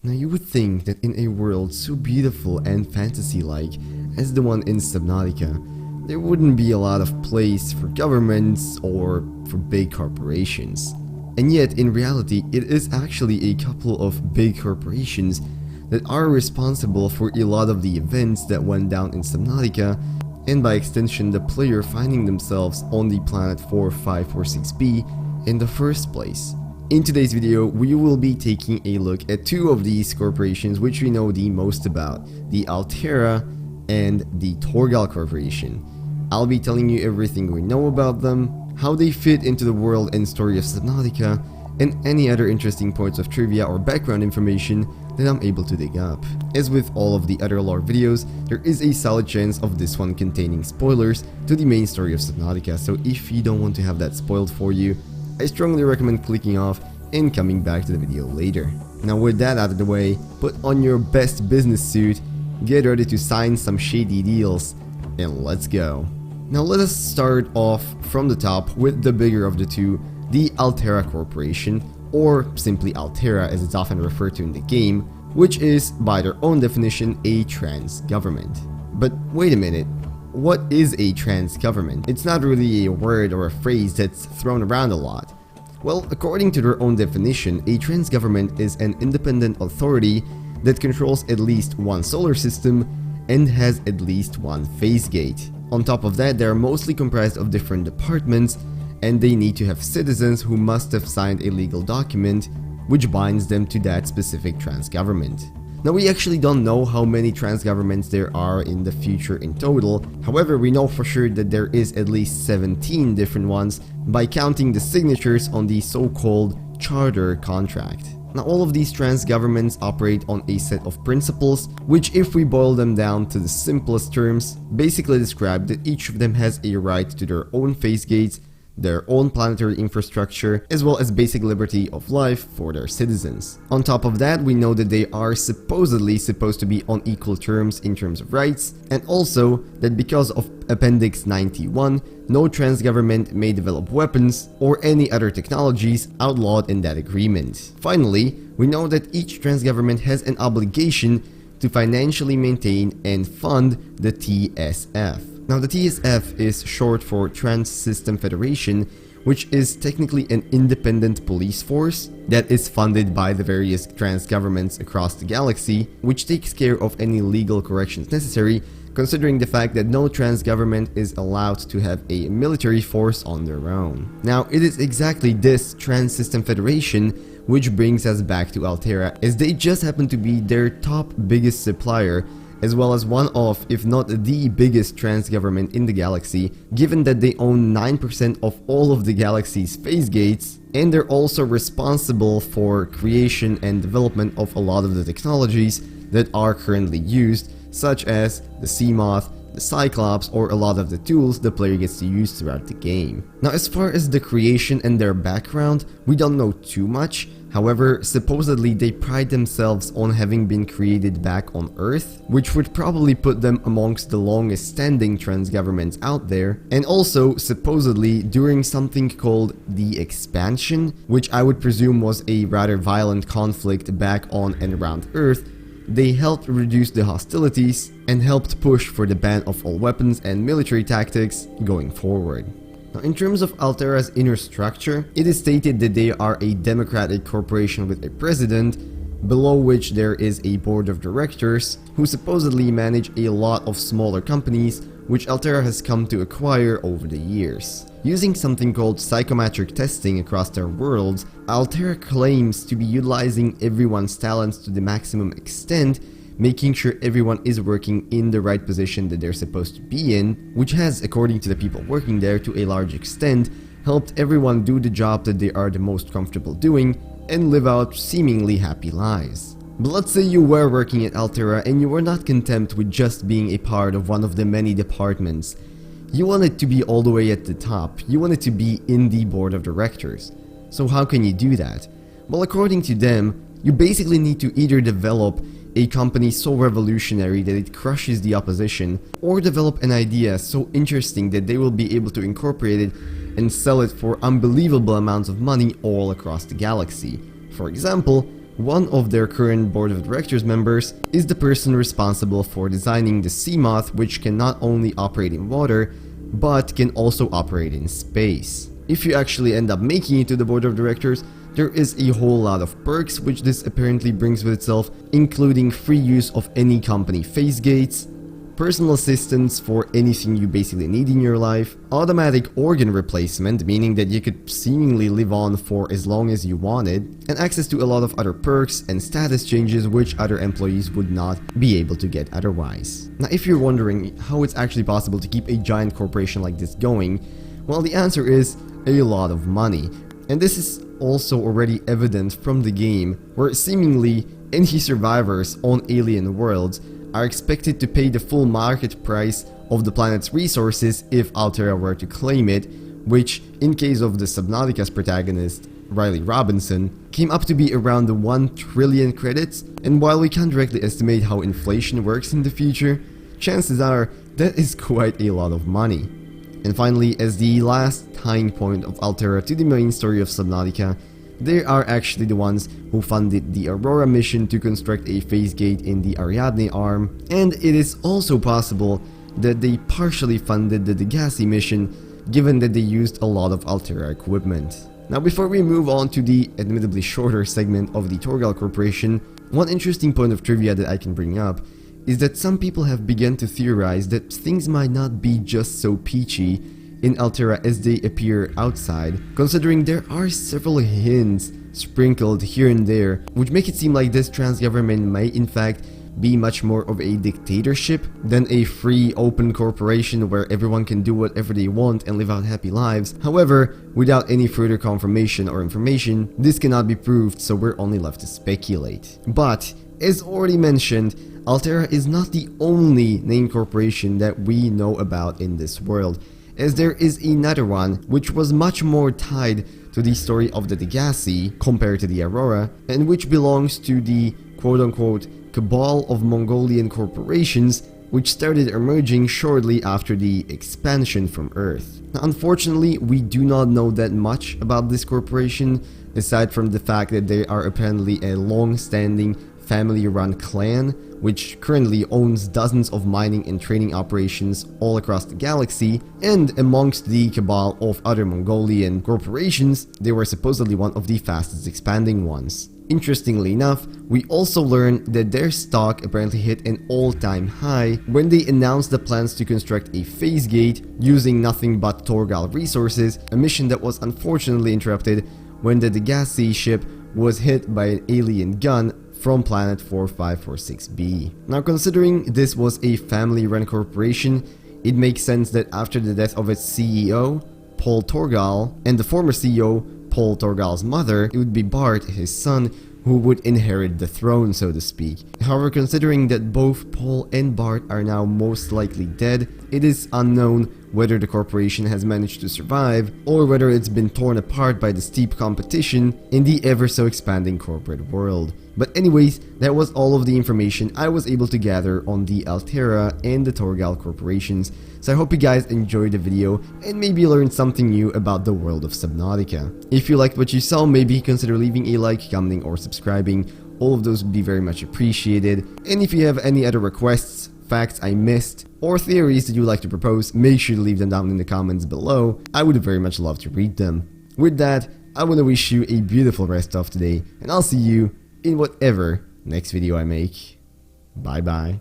Now you would think that in a world so beautiful and fantasy-like as the one in Subnautica, there wouldn't be a lot of place for governments or for big corporations. And yet, in reality, it is actually a couple of big corporations that are responsible for a lot of the events that went down in Subnautica, and by extension the player finding themselves on the planet 4546b in the first place. In today's video, we will be taking a look at two of these corporations which we know the most about, the Alterra and the Torgal Corporation. I'll be telling you everything we know about them, how they fit into the world and story of Subnautica, and any other interesting points of trivia or background information that I'm able to dig up. As with all of the other lore videos, there is a solid chance of this one containing spoilers to the main story of Subnautica, so if you don't want to have that spoiled for you, I strongly recommend clicking off and coming back to the video later. Now with that out of the way, put on your best business suit, get ready to sign some shady deals, and let's go. Now let us start off from the top with the bigger of the two, the Alterra Corporation, or simply Alterra as it's often referred to in the game, which is, by their own definition, a trans government. But wait a minute, what is a trans government? It's not really a word or a phrase that's thrown around a lot. Well, according to their own definition, a trans government is an independent authority that controls at least one solar system and has at least one phase gate. On top of that, they are mostly comprised of different departments, and they need to have citizens who must have signed a legal document which binds them to that specific trans government. Now we actually don't know how many trans governments there are in the future in total, however we know for sure that there is at least 17 different ones by counting the signatures on the so-called charter contract. Now all of these trans governments operate on a set of principles which, if we boil them down to the simplest terms, basically describe that each of them has a right to their own phase gates, their own planetary infrastructure, as well as basic liberty of life for their citizens. On top of that, we know that they are supposedly supposed to be on equal terms in terms of rights, and also that because of Appendix 91, no trans government may develop weapons or any other technologies outlawed in that agreement. Finally, we know that each trans government has an obligation to financially maintain and fund the TSF. Now the TSF is short for Trans System Federation, which is technically an independent police force that is funded by the various trans governments across the galaxy, which takes care of any legal corrections necessary, considering the fact that no trans government is allowed to have a military force on their own. Now it is exactly this Trans System Federation which brings us back to Alterra, as they just happen to be their top biggest supplier, as well as one of, if not the biggest trans government in the galaxy, given that they own 9% of all of the galaxy's phase gates, and they're also responsible for creation and development of a lot of the technologies that are currently used, such as the Seamoth, the Cyclops, or a lot of the tools the player gets to use throughout the game. Now as far as the creation and their background, we don't know too much. However, supposedly they pride themselves on having been created back on Earth, which would probably put them amongst the longest standing trans governments out there, and also supposedly during something called the Expansion, which I would presume was a rather violent conflict back on and around Earth, they helped reduce the hostilities and helped push for the ban of all weapons and military tactics going forward. Now, in terms of Alterra's inner structure, it is stated that they are a democratic corporation with a president, below which there is a board of directors who supposedly manage a lot of smaller companies which Alterra has come to acquire over the years. Using something called psychometric testing across their worlds, Alterra claims to be utilizing everyone's talents to the maximum extent, making sure everyone is working in the right position that they're supposed to be in, which has, according to the people working there to a large extent, helped everyone do the job that they are the most comfortable doing and live out seemingly happy lives. But let's say you were working at Alterra and you were not content with just being a part of one of the many departments. You wanted to be all the way at the top, you wanted to be in the board of directors. So how can you do that? Well, according to them, you basically need to either develop a company so revolutionary that it crushes the opposition, or develop an idea so interesting that they will be able to incorporate it and sell it for unbelievable amounts of money all across the galaxy. For example, one of their current board of directors members is the person responsible for designing the Seamoth, which can not only operate in water, but can also operate in space. If you actually end up making it to the board of directors, there is a whole lot of perks which this apparently brings with itself, including free use of any company phase gates, personal assistance for anything you basically need in your life, automatic organ replacement, meaning that you could seemingly live on for as long as you wanted, and access to a lot of other perks and status changes which other employees would not be able to get otherwise. Now, if you're wondering how it's actually possible to keep a giant corporation like this going, well, the answer is a lot of money. And this is also already evident from the game, where seemingly any survivors on alien worlds are expected to pay the full market price of the planet's resources if Alterra were to claim it, which, in case of the Subnautica's protagonist, Riley Robinson, came up to be around the 1 trillion credits, and while we can't directly estimate how inflation works in the future, chances are that is quite a lot of money. And finally, as the last tying point of Alterra to the main story of Subnautica, they are actually the ones who funded the Aurora mission to construct a phase gate in the Ariadne arm, and it is also possible that they partially funded the Degassi mission, given that they used a lot of Alterra equipment. Now, before we move on to the admittedly shorter segment of the Torgal Corporation, one interesting point of trivia that I can bring up is that some people have begun to theorize that things might not be just so peachy in Alterra as they appear outside, considering there are several hints sprinkled here and there which make it seem like this trans government may in fact be much more of a dictatorship than a free open corporation where everyone can do whatever they want and live out happy lives. However, without any further confirmation or information, this cannot be proved, so we're only left to speculate. But as already mentioned, Alterra is not the only named corporation that we know about in this world, as there is another one which was much more tied to the story of the Degassi compared to the Aurora, and which belongs to the quote-unquote cabal of Mongolian corporations which started emerging shortly after the expansion from Earth. Now, unfortunately, we do not know that much about this corporation, aside from the fact that they are apparently a long-standing family-run clan which currently owns dozens of mining and trading operations all across the galaxy, and amongst the cabal of other Mongolian corporations, they were supposedly one of the fastest expanding ones. Interestingly enough, we also learned that their stock apparently hit an all-time high when they announced the plans to construct a phase gate using nothing but Torgal resources, a mission that was unfortunately interrupted when the Degassi ship was hit by an alien gun from planet 4546b. Now, considering this was a family-run corporation, it makes sense that after the death of its CEO, Paul Torgal, and the former CEO, Paul Torgal's mother, it would be Bart, his son, who would inherit the throne, so to speak. However, considering that both Paul and Bart are now most likely dead, it is unknown whether the corporation has managed to survive, or whether it's been torn apart by the steep competition in the ever so expanding corporate world. But anyways, that was all of the information I was able to gather on the Alterra and the Torgal corporations, so I hope you guys enjoyed the video and maybe learned something new about the world of Subnautica. If you liked what you saw, maybe consider leaving a like, commenting, or subscribing. All of those would be very much appreciated. And if you have any other requests, facts I missed, or theories that you would like to propose, make sure to leave them down in the comments below. I would very much love to read them. With that, I want to wish you a beautiful rest of today, and I'll see you in whatever next video I make. Bye bye.